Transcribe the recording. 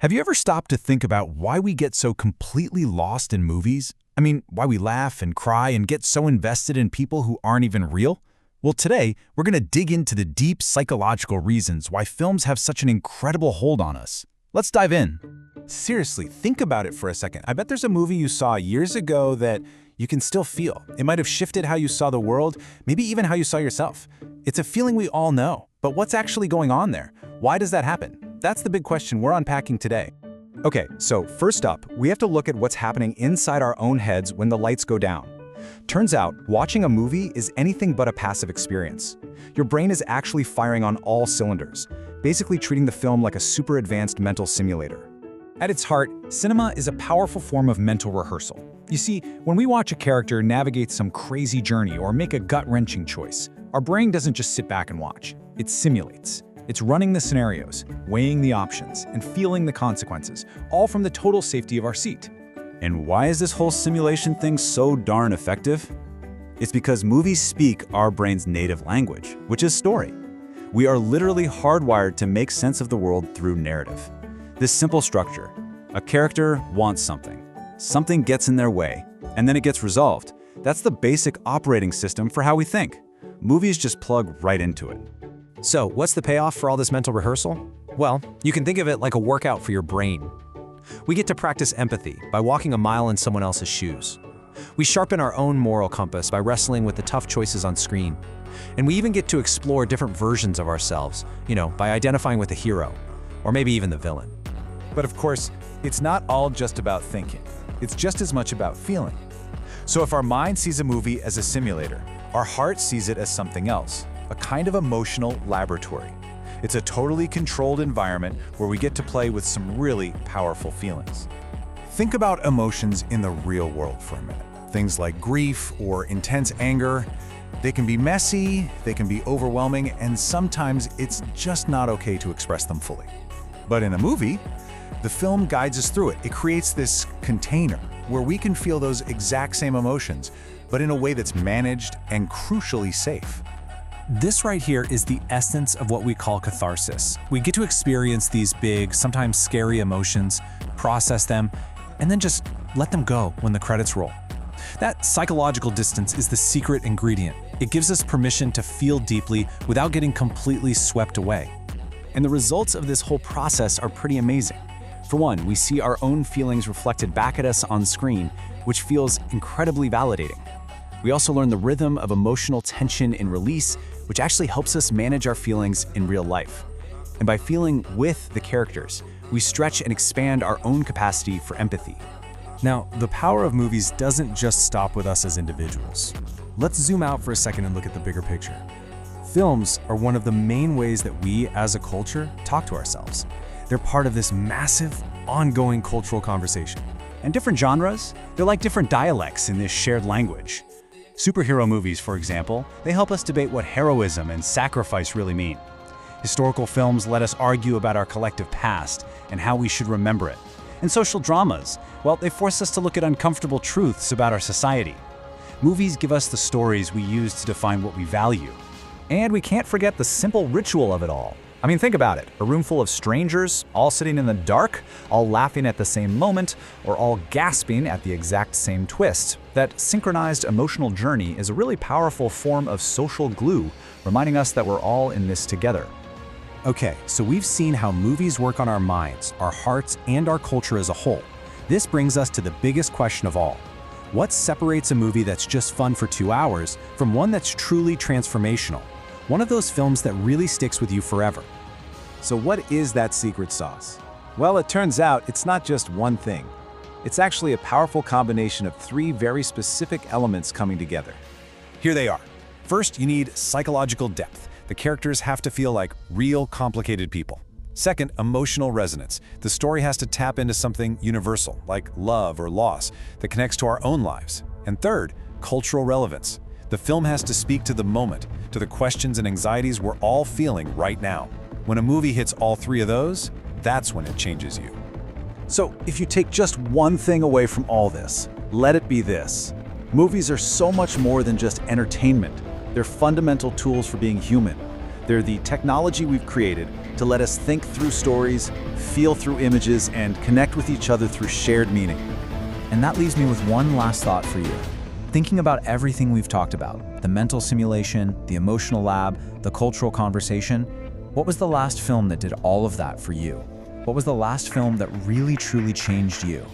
Have you ever stopped to think about why we get so completely lost in movies? I mean, why we laugh and cry and get so invested in people who aren't even real? Well, today, we're going to dig into the deep psychological reasons why films have such an incredible hold on us. Let's dive in. Seriously, think about it for a second. I bet there's a movie you saw years ago that you can still feel. It might have shifted how you saw the world, maybe even how you saw yourself. It's a feeling we all know, but what's actually going on there? Why does that happen? That's the big question we're unpacking today. Okay, so first up, we have to look at what's happening inside our own heads when the lights go down. Turns out, watching a movie is anything but a passive experience. Your brain is actually firing on all cylinders, basically treating the film like a super advanced mental simulator. At its heart, cinema is a powerful form of mental rehearsal. You see, when we watch a character navigate some crazy journey or make a gut-wrenching choice, our brain doesn't just sit back and watch. It simulates. It's running the scenarios, weighing the options, and feeling the consequences, all from the total safety of our seat. And why is this whole simulation thing so darn effective? It's because movies speak our brain's native language, which is story. We are literally hardwired to make sense of the world through narrative. This simple structure: a character wants something, something gets in their way, and then it gets resolved. That's the basic operating system for how we think. Movies just plug right into it. So, what's the payoff for all this mental rehearsal? Well, you can think of it like a workout for your brain. We get to practice empathy by walking a mile in someone else's shoes. We sharpen our own moral compass by wrestling with the tough choices on screen. And we even get to explore different versions of ourselves, by identifying with the hero, or maybe even the villain. But of course, it's not all just about thinking. It's just as much about feeling. So if our mind sees a movie as a simulator, our heart sees it as something else, a kind of emotional laboratory. It's a totally controlled environment where we get to play with some really powerful feelings. Think about emotions in the real world for a minute. Things like grief or intense anger. They can be messy, they can be overwhelming, and sometimes it's just not okay to express them fully. But in a movie, the film guides us through it. It creates this container where we can feel those exact same emotions, but in a way that's managed and crucially safe. This right here is the essence of what we call catharsis. We get to experience these big, sometimes scary emotions, process them, and then just let them go when the credits roll. That psychological distance is the secret ingredient. It gives us permission to feel deeply without getting completely swept away. And the results of this whole process are pretty amazing. For one, we see our own feelings reflected back at us on screen, which feels incredibly validating. We also learn the rhythm of emotional tension and release, which actually helps us manage our feelings in real life. And by feeling with the characters, we stretch and expand our own capacity for empathy. Now, the power of movies doesn't just stop with us as individuals. Let's zoom out for a second and look at the bigger picture. Films are one of the main ways that we, as a culture, talk to ourselves. They're part of this massive, ongoing cultural conversation. And different genres, they're like different dialects in this shared language. Superhero movies, for example, they help us debate what heroism and sacrifice really mean. Historical films let us argue about our collective past and how we should remember it. And social dramas, well, they force us to look at uncomfortable truths about our society. Movies give us the stories we use to define what we value. And we can't forget the simple ritual of it all. I mean, think about it. A room full of strangers, all sitting in the dark, all laughing at the same moment, or all gasping at the exact same twist. That synchronized emotional journey is a really powerful form of social glue, reminding us that we're all in this together. Okay, so we've seen how movies work on our minds, our hearts, and our culture as a whole. This brings us to the biggest question of all. What separates a movie that's just fun for 2 hours from one that's truly transformational? One of those films that really sticks with you forever. So what is that secret sauce? Well, it turns out it's not just one thing. It's actually a powerful combination of 3 very specific elements coming together. Here they are. First, you need psychological depth. The characters have to feel like real, complicated people. Second, emotional resonance. The story has to tap into something universal, like love or loss, that connects to our own lives. And third, cultural relevance. The film has to speak to the moment, to the questions and anxieties we're all feeling right now. When a movie hits all 3 of those, that's when it changes you. So, if you take just one thing away from all this, let it be this. Movies are so much more than just entertainment. They're fundamental tools for being human. They're the technology we've created to let us think through stories, feel through images, and connect with each other through shared meaning. And that leaves me with one last thought for you. Thinking about everything we've talked about, the mental simulation, the emotional lab, the cultural conversation, what was the last film that did all of that for you? What was the last film that really truly changed you?